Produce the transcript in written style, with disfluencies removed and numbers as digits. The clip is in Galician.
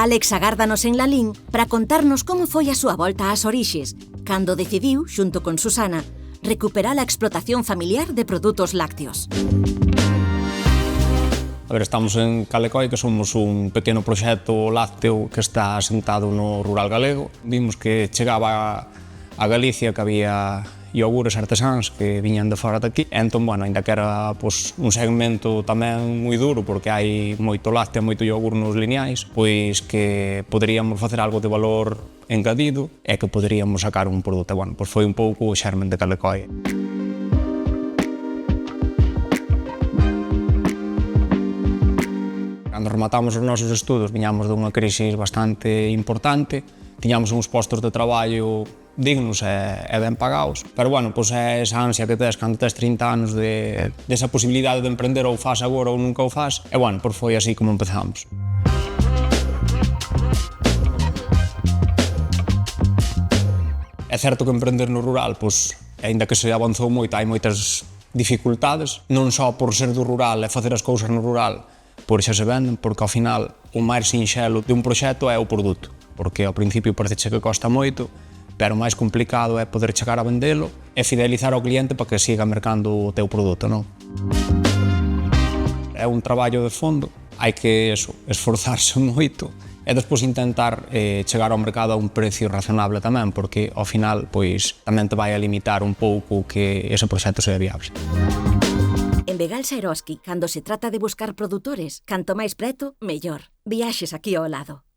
Alex agárdanos en Lalín para contarnos como foi a súa volta ás orixes, cando decidiu, xunto con Susana, recuperar a explotación familiar de produtos lácteos. A ver, estamos en Calecoi, que somos un pequeno proxecto lácteo que está asentado no rural galego. Vimos que chegaba a Galicia, que había iogures artesáns que viñan de fora daqui. Entón, bueno, ainda que era un segmento tamén moi duro, porque hai moito lácteo, moito iogur nos lineais, pois que poderíamos facer algo de valor engadido e que poderíamos sacar un produto. Bueno, pois foi un pouco o xermen de Calecoi. Cando rematamos os nosos estudos, viñamos dunha crise bastante importante, tiñamos uns postos de traballo dignos e ben pagados, pero, bueno, pois é esa ansia que tes cando tes 30 anos desa posibilidade de emprender ou faz agora ou nunca o faz, e, bueno, pois foi así como empezamos. É certo que emprender no rural, pois, aínda que se avanzou moito, hai moitas dificultades, non só por ser do rural e facer as cousas no rural, por xa se venden, porque ao final o máis sinxelo de un proxecto é o produto, porque ao principio parece que costa moito, pero o máis complicado é poder chegar a vendelo e fidelizar ao cliente para que siga mercando o teu produto, non? É un traballo de fondo, hai que esforzarse moito e despois intentar chegar ao mercado a un precio razonable tamén, porque ao final pois tamén te vai a limitar un pouco que ese proxecto sea viable. En Begalsa Eroski, cando se trata de buscar produtores, canto máis preto, mellor. Viaxes aquí ao lado.